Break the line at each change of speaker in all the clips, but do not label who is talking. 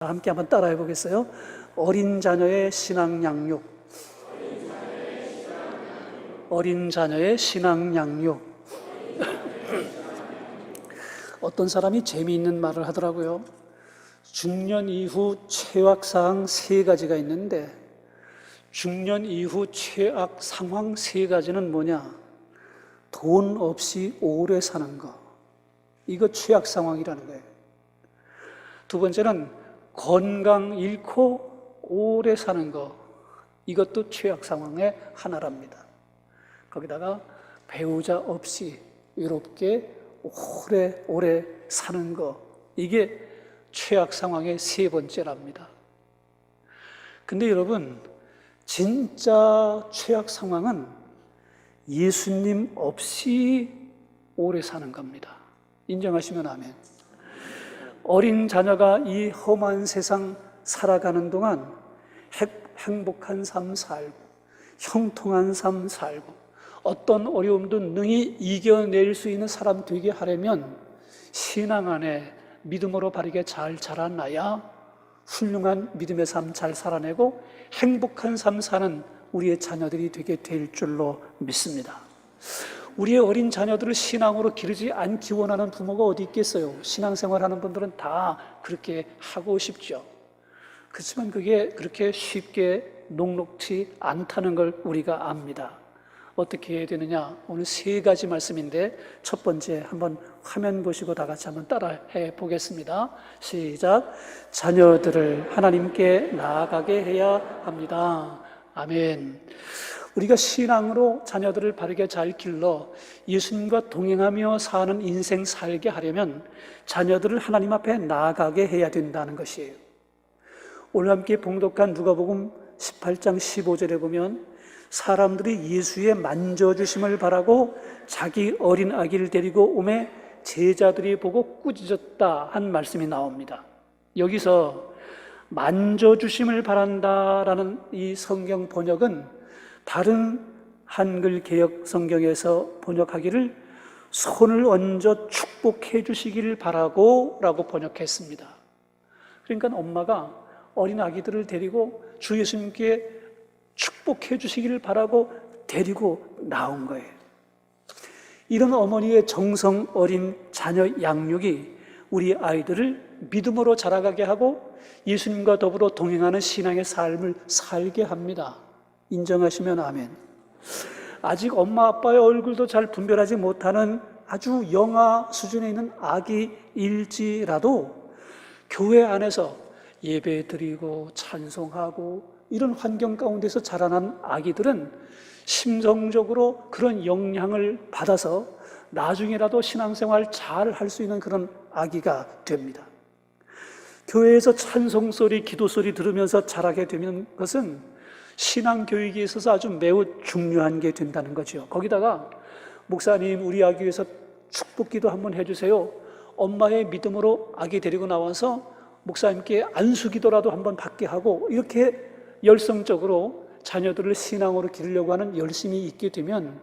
함께 한번 따라해 보겠어요? 어린 자녀의 신앙 양육. 어린 자녀의 신앙 양육. 어떤 사람이 재미있는 말을 하더라고요. 중년 이후 최악 사항 3가지가 있는데, 중년 이후 최악 상황 3가지는 뭐냐? 돈 없이 오래 사는 거. 이거 최악 상황이라는 거예요. 두 번째는 건강 잃고 오래 사는 거. 이것도 최악 상황의 하나랍니다. 거기다가 배우자 없이 외롭게 오래 사는 거. 이게 최악 상황의 3번째랍니다. 근데 여러분, 진짜 최악 상황은 예수님 없이 오래 사는 겁니다. 인정하시면 아멘. 어린 자녀가 이 험한 세상 살아가는 동안 행복한 삶 살고, 형통한 삶 살고, 어떤 어려움도 능히 이겨낼 수 있는 사람 되게 하려면 신앙 안에 믿음으로 바르게 잘 자라나야 훌륭한 믿음의 삶 잘 살아내고 행복한 삶 사는 우리의 자녀들이 되게 될 줄로 믿습니다. 우리의 어린 자녀들을 신앙으로 기르지 않기 원하는 부모가 어디 있겠어요? 신앙생활하는 분들은 다 그렇게 하고 싶죠. 그렇지만 그게 그렇게 쉽게 녹록지 않다는 걸 우리가 압니다. 어떻게 해야 되느냐? 오늘 3가지 말씀인데, 첫 번째 한번 화면 보시고 다 같이 한번 따라해 보겠습니다. 시작. 자녀들을 하나님께 나아가게 해야 합니다. 아멘. 우리가 신앙으로 자녀들을 바르게 잘 길러 예수님과 동행하며 사는 인생 살게 하려면 자녀들을 하나님 앞에 나아가게 해야 된다는 것이에요. 오늘 함께 봉독한 누가복음 18장 15절에 보면 사람들이 예수의 만져주심을 바라고 자기 어린 아기를 데리고 오매 제자들이 보고 꾸짖었다 한 말씀이 나옵니다. 여기서 만져주심을 바란다라는 이 성경 번역은 다른 한글 개역 성경에서 번역하기를 손을 얹어 축복해 주시기를 바라고 라고 번역했습니다. 그러니까 엄마가 어린 아기들을 데리고 주 예수님께 축복해 주시기를 바라고 데리고 나온 거예요. 이런 어머니의 정성 어린 자녀 양육이 우리 아이들을 믿음으로 자라가게 하고 예수님과 더불어 동행하는 신앙의 삶을 살게 합니다. 인정하시면 아멘. 아직 엄마 아빠의 얼굴도 잘 분별하지 못하는 아주 영아 수준에 있는 아기일지라도 교회 안에서 예배 드리고 찬송하고 이런 환경 가운데서 자라난 아기들은 심성적으로 그런 영향을 받아서 나중에라도 신앙생활 잘 할 수 있는 그런 아기가 됩니다. 교회에서 찬송소리, 기도소리 들으면서 자라게 되는 것은 신앙교육에 있어서 아주 매우 중요한 게 된다는 거죠. 거기다가 목사님, 우리 아기 위해서 축복기도 한번 해주세요. 엄마의 믿음으로 아기 데리고 나와서 목사님께 안수기도라도 한번 받게 하고, 이렇게 열성적으로 자녀들을 신앙으로 기르려고 하는 열심이 있게 되면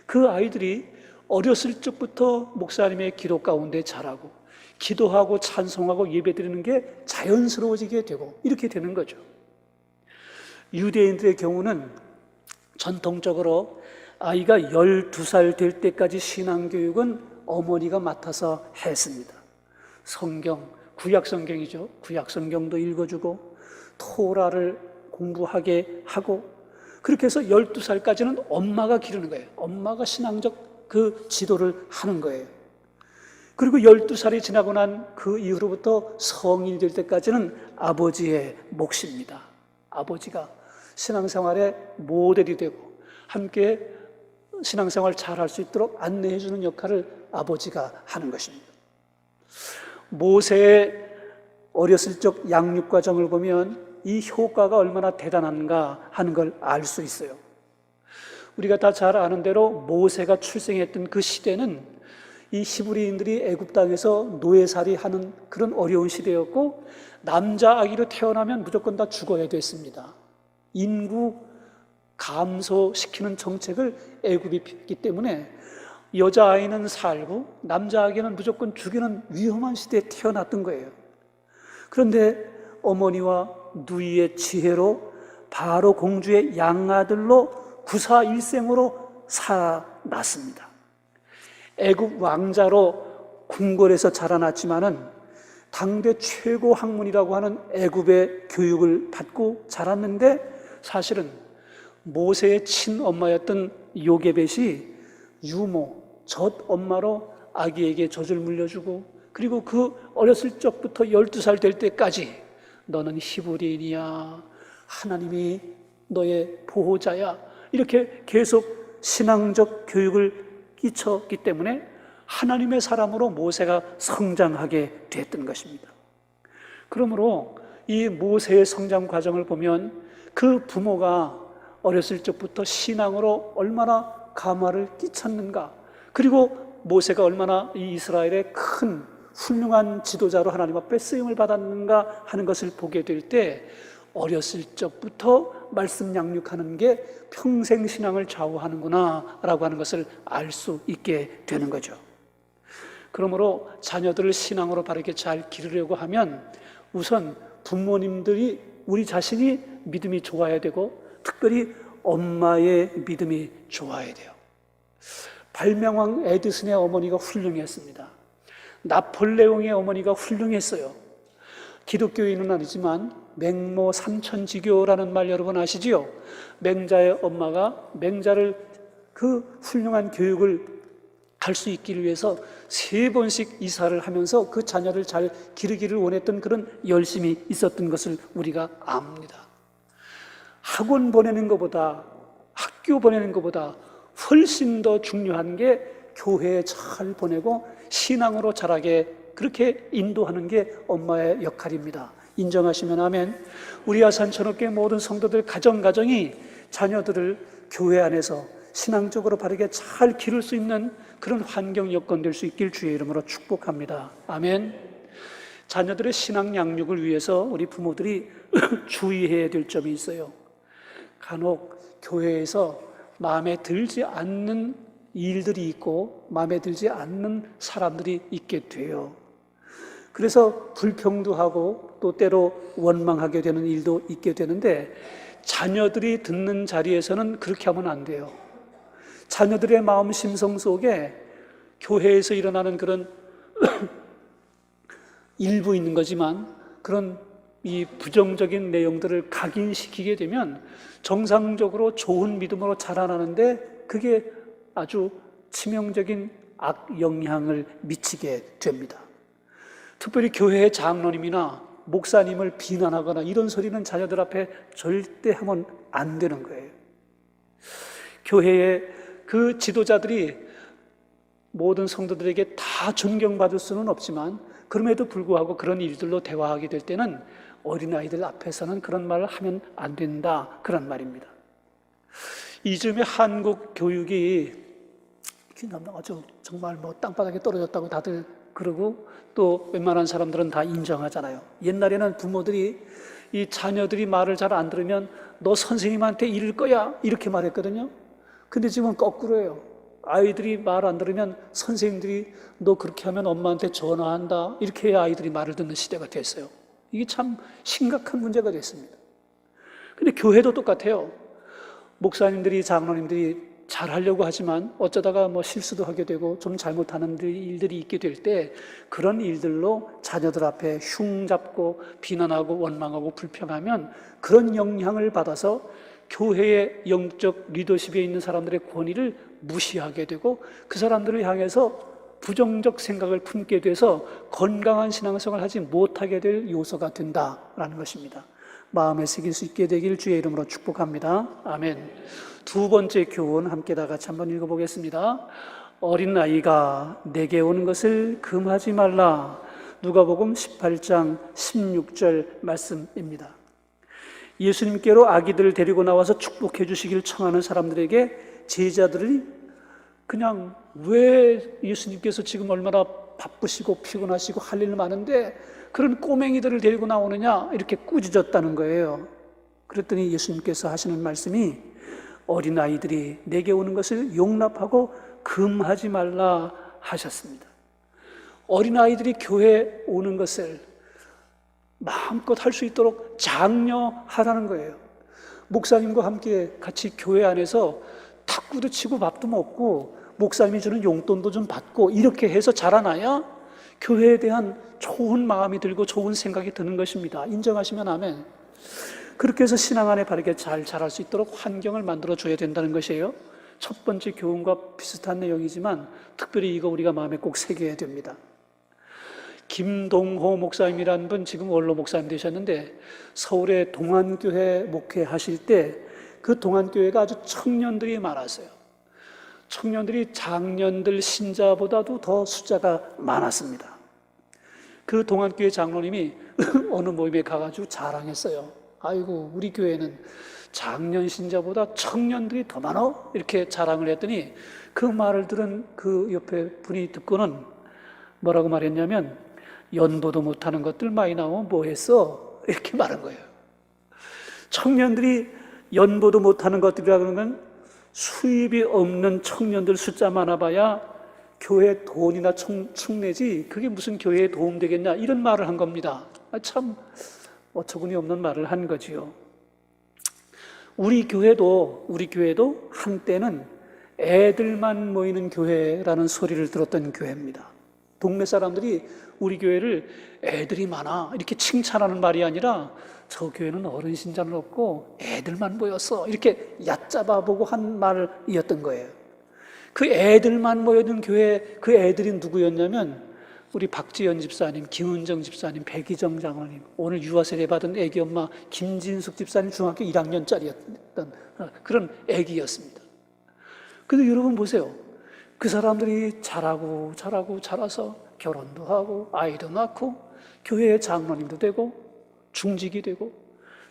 그 아이들이 어렸을 적부터 목사님의 기도 가운데 자라고 기도하고 찬송하고 예배드리는 게 자연스러워지게 되고 이렇게 되는 거죠. 유대인들의 경우는 전통적으로 아이가 12살 될 때까지 신앙교육은 어머니가 맡아서 했습니다. 성경, 구약성경이죠. 구약성경도 읽어주고 토라를 공부하게 하고, 그렇게 해서 12살까지는 엄마가 기르는 거예요. 엄마가 신앙적 그 지도를 하는 거예요. 그리고 12살이 지나고 난 그 이후로부터 성인이 될 때까지는 아버지의 몫입니다. 아버지가 신앙생활의 모델이 되고 함께 신앙생활 잘 할 수 있도록 안내해 주는 역할을 아버지가 하는 것입니다. 모세의 어렸을 적 양육 과정을 보면 이 효과가 얼마나 대단한가 하는 걸 알 수 있어요. 우리가 다 잘 아는 대로 모세가 출생했던 그 시대는 이 히브리인들이 애굽 땅에서 노예살이 하는 그런 어려운 시대였고, 남자 아기로 태어나면 무조건 다 죽어야 됐습니다. 인구 감소시키는 정책을 애굽이 폈기 때문에 여자아이는 살고 남자아이는 무조건 죽이는 위험한 시대에 태어났던 거예요. 그런데 어머니와 누이의 지혜로 바로 공주의 양아들로 구사일생으로 살아났습니다. 애굽 왕자로 궁궐에서 자라났지만은 당대 최고 학문이라고 하는 애굽의 교육을 받고 자랐는데, 사실은 모세의 친엄마였던 요게벳이 유모, 젖엄마로 아기에게 젖을 물려주고, 그리고 그 어렸을 적부터 12살 될 때까지 너는 히브리인이야, 하나님이 너의 보호자야, 이렇게 계속 신앙적 교육을 끼쳤기 때문에 하나님의 사람으로 모세가 성장하게 됐던 것입니다. 그러므로 이 모세의 성장 과정을 보면 그 부모가 어렸을 적부터 신앙으로 얼마나 감화를 끼쳤는가, 그리고 모세가 얼마나 이 이스라엘의 큰 훌륭한 지도자로 하나님 앞에 쓰임을 받았는가 하는 것을 보게 될 때, 어렸을 적부터 말씀 양육하는 게 평생 신앙을 좌우하는구나 라고 하는 것을 알 수 있게 되는 거죠. 그러므로 자녀들을 신앙으로 바르게 잘 기르려고 하면 우선 부모님들이, 우리 자신이 믿음이 좋아야 되고, 특별히 엄마의 믿음이 좋아야 돼요. 발명왕 에디슨의 어머니가 훌륭했습니다. 나폴레옹의 어머니가 훌륭했어요. 기독교인은 아니지만 맹모 삼천지교라는 말 여러분 아시지요? 맹자의 엄마가 맹자를 그 훌륭한 교육을 할 수 있기를 위해서 3번씩 이사를 하면서 그 자녀를 잘 기르기를 원했던 그런 열심이 있었던 것을 우리가 압니다. 학원 보내는 것보다, 학교 보내는 것보다 훨씬 더 중요한 게 교회에 잘 보내고 신앙으로 자라게 그렇게 인도하는 게 엄마의 역할입니다. 인정하시면 아멘. 우리 아산 천업교회 모든 성도들 가정이 자녀들을 교회 안에서 신앙적으로 바르게 잘 기를 수 있는 그런 환경 여건 될 수 있길 주의 이름으로 축복합니다. 아멘. 자녀들의 신앙 양육을 위해서 우리 부모들이 주의해야 될 점이 있어요. 간혹 교회에서 마음에 들지 않는 일들이 있고 마음에 들지 않는 사람들이 있게 돼요. 그래서 불평도 하고 또 때로 원망하게 되는 일도 있게 되는데, 자녀들이 듣는 자리에서는 그렇게 하면 안 돼요. 자녀들의 마음 심성 속에 교회에서 일어나는 그런 일부 있는 거지만 그런 이 부정적인 내용들을 각인시키게 되면 정상적으로 좋은 믿음으로 자라나는데 그게 아주 치명적인 악영향을 미치게 됩니다. 특별히 교회의 장로님이나 목사님을 비난하거나 이런 소리는 자녀들 앞에 절대 하면 안 되는 거예요. 교회의 그 지도자들이 모든 성도들에게 다 존경받을 수는 없지만 그럼에도 불구하고 그런 일들로 대화하게 될 때는 어린아이들 앞에서는 그런 말을 하면 안 된다, 그런 말입니다. 이즘에 한국 교육이 아주 정말 땅바닥에 떨어졌다고 다들 그러고 또 웬만한 사람들은 다 인정하잖아요. 옛날에는 부모들이 이 자녀들이 말을 잘 안 들으면 너 선생님한테 이를 거야 이렇게 말했거든요. 근데 지금은 거꾸로예요. 아이들이 말 안 들으면 선생님들이 너 그렇게 하면 엄마한테 전화한다 이렇게 해야 아이들이 말을 듣는 시대가 됐어요. 이게 참 심각한 문제가 됐습니다. 근데 교회도 똑같아요. 목사님들이, 장로님들이 잘하려고 하지만 어쩌다가 실수도 하게 되고 좀 잘못하는 일들이 있게 될 때 그런 일들로 자녀들 앞에 흉잡고 비난하고 원망하고 불평하면 그런 영향을 받아서 교회의 영적 리더십에 있는 사람들의 권위를 무시하게 되고 그 사람들을 향해서 부정적 생각을 품게 돼서 건강한 신앙생활을 하지 못하게 될 요소가 된다라는 것입니다. 마음에 새길 수 있게 되길 주의 이름으로 축복합니다. 아멘. 두 번째 교훈 함께 다 같이 한번 읽어보겠습니다. 어린 아이가 내게 오는 것을 금하지 말라. 누가복음 18장 16절 말씀입니다. 예수님께로 아기들을 데리고 나와서 축복해 주시길 청하는 사람들에게 제자들이 그냥 왜 예수님께서 지금 얼마나 바쁘시고 피곤하시고 할 일 많은데 그런 꼬맹이들을 데리고 나오느냐 이렇게 꾸짖었다는 거예요. 그랬더니 예수님께서 하시는 말씀이 어린아이들이 내게 오는 것을 용납하고 금하지 말라 하셨습니다. 어린아이들이 교회에 오는 것을 마음껏 할 수 있도록 장려하라는 거예요. 목사님과 함께 같이 교회 안에서 탁구도 치고 밥도 먹고 목사님이 주는 용돈도 좀 받고 이렇게 해서 자라나야 교회에 대한 좋은 마음이 들고 좋은 생각이 드는 것입니다. 인정하시면 아멘. 그렇게 해서 신앙 안에 바르게 잘 자랄 수 있도록 환경을 만들어 줘야 된다는 것이에요. 첫 번째 교훈과 비슷한 내용이지만 특별히 이거 우리가 마음에 꼭 새겨야 됩니다. 김동호 목사님이라는 분, 지금 원로 목사님 되셨는데 서울의 동안교회 목회하실 때 그 동안교회가 아주 청년들이 많았어요. 청년들이 장년들 신자보다도 더 숫자가 많았습니다. 그 동안교회 장로님이 어느 모임에 가가지고 자랑했어요. 아이고, 우리 교회는 장년 신자보다 청년들이 더 많아? 이렇게 자랑을 했더니 그 말을 들은 그 옆에 분이 듣고는 뭐라고 말했냐면, 연보도 못하는 것들 많이 나오면 뭐 했어? 이렇게 말한 거예요. 청년들이 연보도 못하는 것들이라는 건 수입이 없는 청년들 숫자 많아봐야 교회 돈이나 축내지 그게 무슨 교회에 도움되겠냐, 이런 말을 한 겁니다. 참 어처구니 없는 말을 한 거지요. 우리 교회도 한때는 애들만 모이는 교회라는 소리를 들었던 교회입니다. 동네 사람들이 우리 교회를 애들이 많아 이렇게 칭찬하는 말이 아니라 저 교회는 어른 신자는 없고 애들만 모였어 이렇게 얕잡아보고 한 말이었던 거예요. 그 애들만 모여든 교회, 그 애들이 누구였냐면 우리 박지연 집사님, 김은정 집사님, 백희정 장로님, 오늘 유아세례 받은 애기 엄마 김진숙 집사님 중학교 1학년짜리였던 그런 애기였습니다. 근데 여러분 보세요. 그 사람들이 자라서 결혼도 하고 아이도 낳고 교회의 장로님도 되고 중직이 되고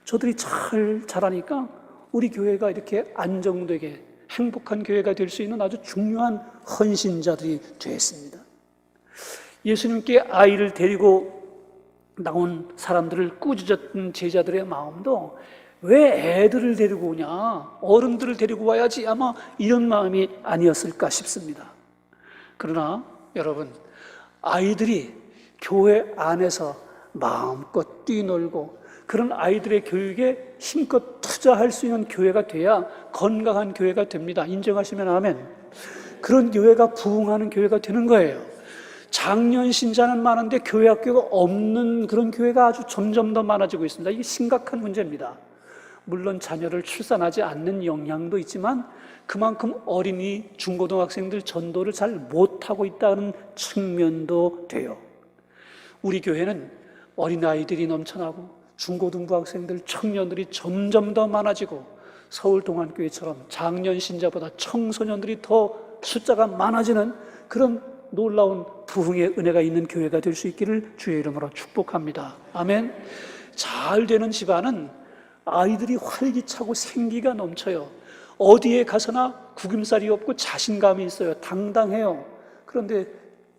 저들이 잘 자라니까 우리 교회가 이렇게 안정되게 행복한 교회가 될 수 있는 아주 중요한 헌신자들이 되었습니다. 예수님께 아이를 데리고 나온 사람들을 꾸짖었던 제자들의 마음도 왜 애들을 데리고 오냐, 어른들을 데리고 와야지, 아마 이런 마음이 아니었을까 싶습니다. 그러나 여러분, 아이들이 교회 안에서 마음껏 뛰놀고 그런 아이들의 교육에 힘껏 투자할 수 있는 교회가 돼야 건강한 교회가 됩니다. 인정하시면 아멘. 그런 교회가 부흥하는 교회가 되는 거예요. 장년 신자는 많은데 교회 학교가 없는 그런 교회가 아주 점점 더 많아지고 있습니다. 이게 심각한 문제입니다. 물론 자녀를 출산하지 않는 영향도 있지만 그만큼 어린이, 중고등학생들 전도를 잘 못하고 있다는 측면도 돼요. 우리 교회는 어린아이들이 넘쳐나고 중고등부 학생들, 청년들이 점점 더 많아지고 서울동안교회처럼 장년 신자보다 청소년들이 더 숫자가 많아지는 그런 놀라운 부흥의 은혜가 있는 교회가 될 수 있기를 주의 이름으로 축복합니다. 아멘. 잘 되는 집안은 아이들이 활기차고 생기가 넘쳐요. 어디에 가서나 구김살이 없고 자신감이 있어요. 당당해요. 그런데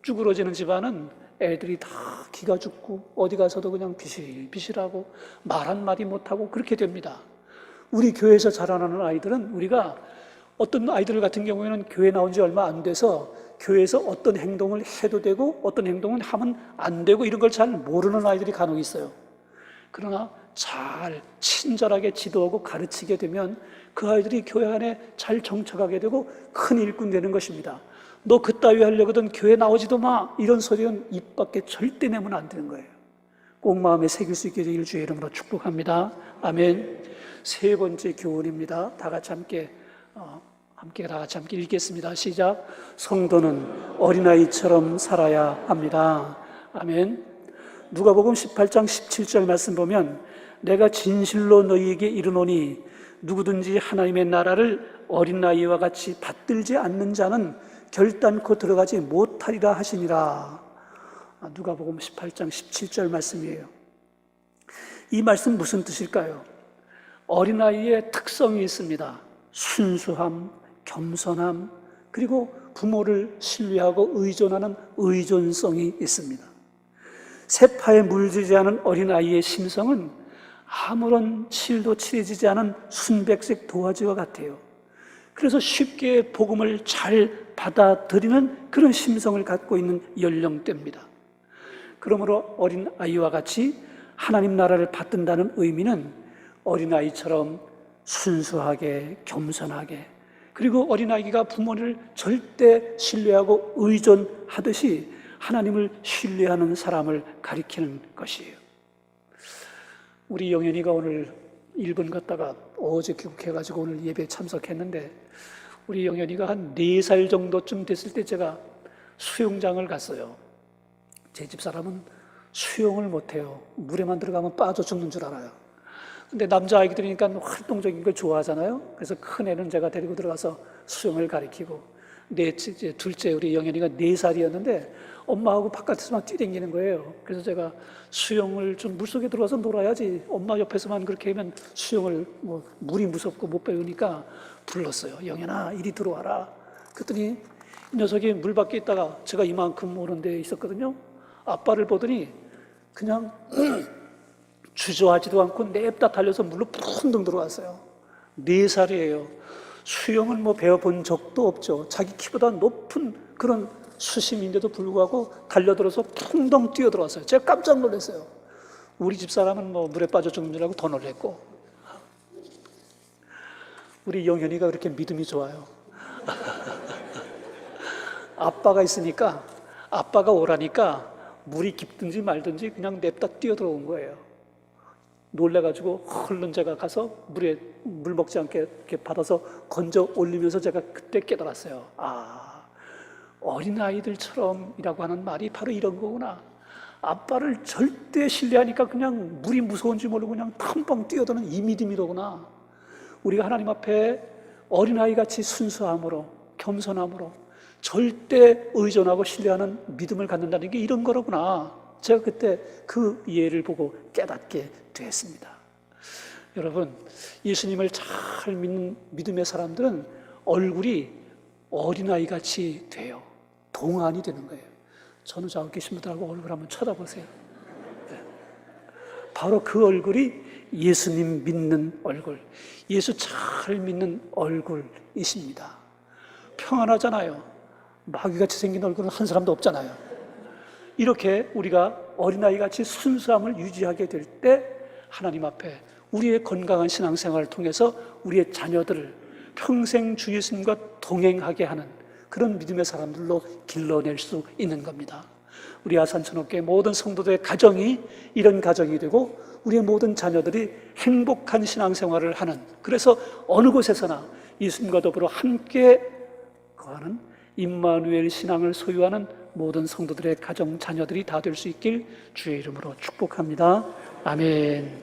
쭈그러지는 집안은 애들이 다 기가 죽고 어디 가서도 그냥 비실비실하고 말 한마디 못하고 그렇게 됩니다. 우리 교회에서 자라나는 아이들은, 우리가 어떤 아이들 같은 경우에는 교회 나온 지 얼마 안 돼서 교회에서 어떤 행동을 해도 되고 어떤 행동을 하면 안 되고 이런 걸 잘 모르는 아이들이 간혹 있어요. 그러나 잘 친절하게 지도하고 가르치게 되면 그 아이들이 교회 안에 잘 정착하게 되고 큰 일꾼 되는 것입니다. 너 그따위 하려거든 교회 나오지도 마, 이런 소리는 입 밖에 절대 내면 안 되는 거예요. 꼭 마음에 새길 수 있게 되길 주의 이름으로 축복합니다. 아멘. 세 번째 교훈입니다. 다 같이 함께 읽겠습니다. 시작. 성도는 어린아이처럼 살아야 합니다. 아멘. 누가복음 18장 17절 말씀 보면 내가 진실로 너희에게 이르노니 누구든지 하나님의 나라를 어린아이와 같이 받들지 않는 자는 결단코 들어가지 못하리라 하시니라. 누가복음 18장 17절 말씀이에요. 이 말씀 무슨 뜻일까요? 어린아이의 특성이 있습니다. 순수함, 겸손함, 그리고 부모를 신뢰하고 의존하는 의존성이 있습니다. 세파에 물들지 않은 어린아이의 심성은 아무런 칠도 칠해지지 않은 순백색 도화지와 같아요. 그래서 쉽게 복음을 잘 받아들이는 그런 심성을 갖고 있는 연령대입니다. 그러므로 어린아이와 같이 하나님 나라를 받든다는 의미는 어린아이처럼 순수하게, 겸손하게, 그리고 어린아이가 부모를 절대 신뢰하고 의존하듯이 하나님을 신뢰하는 사람을 가리키는 것이에요. 우리 영현이가 오늘 일본 갔다가 어제 귀국해가지고 오늘 예배에 참석했는데, 우리 영현이가 한 4살 정도쯤 됐을 때 제가 수영장을 갔어요. 제 집사람은 수영을 못해요. 물에만 들어가면 빠져 죽는 줄 알아요. 근데 남자아이들이니까 활동적인 걸 좋아하잖아요. 그래서 큰 애는 제가 데리고 들어가서 수영을 가르치고, 둘째 우리 영현이가 4살이었는데 엄마하고 바깥에서 막 뛰댕기는 거예요. 그래서 제가 수영을 좀 물속에 들어가서 놀아야지, 엄마 옆에서만 그렇게 하면 수영을 물이 무섭고 못 배우니까 불렀어요. 영현아, 이리 들어와라. 그랬더니 이 녀석이 물 밖에 있다가, 제가 이만큼 오는 데 있었거든요. 아빠를 보더니 그냥 주저하지도 않고 냅다 달려서 물로 푼둥 들어왔어요. 4살이에요. 수영은 배워본 적도 없죠. 자기 키보다 높은 그런 수심인데도 불구하고 달려들어서 풍덩 뛰어들어왔어요. 제가 깜짝 놀랐어요. 우리 집사람은 물에 빠져 죽는 줄 알고 더 놀랬고, 우리 영현이가 그렇게 믿음이 좋아요. 아빠가 있으니까, 아빠가 오라니까 물이 깊든지 말든지 그냥 냅다 뛰어들어온 거예요. 놀래가지고 얼른 제가 가서 물 먹지 않게 이렇게 받아서 건져 올리면서 제가 그때 깨달았어요. 어린아이들처럼이라고 하는 말이 바로 이런 거구나. 아빠를 절대 신뢰하니까 그냥 물이 무서운지 모르고 그냥 탐방 뛰어드는 이 믿음이로구나. 우리가 하나님 앞에 어린아이같이 순수함으로, 겸손함으로 절대 의존하고 신뢰하는 믿음을 갖는다는 게 이런 거로구나. 제가 그때 그 이해를 보고 깨닫게 되었습니다. 여러분, 예수님을 잘 믿는 믿음의 사람들은 얼굴이 어린아이같이 돼요. 동안이 되는 거예요. 저는 저하고 계신 분들하고 얼굴 한번 쳐다보세요. 네. 바로 그 얼굴이 예수님 믿는 얼굴, 예수 잘 믿는 얼굴이십니다. 평안하잖아요. 마귀같이 생긴 얼굴은 한 사람도 없잖아요. 이렇게 우리가 어린아이같이 순수함을 유지하게 될 때 하나님 앞에 우리의 건강한 신앙생활을 통해서 우리의 자녀들을 평생 주 예수님과 동행하게 하는 그런 믿음의 사람들로 길러낼 수 있는 겁니다. 우리 아산천옥교회 모든 성도들의 가정이 이런 가정이 되고 우리의 모든 자녀들이 행복한 신앙생활을 하는, 그래서 어느 곳에서나 예수님과 더불어 함께 거하는 임마누엘 신앙을 소유하는 모든 성도들의 가정, 자녀들이 다 될 수 있길 주의 이름으로 축복합니다. 아멘.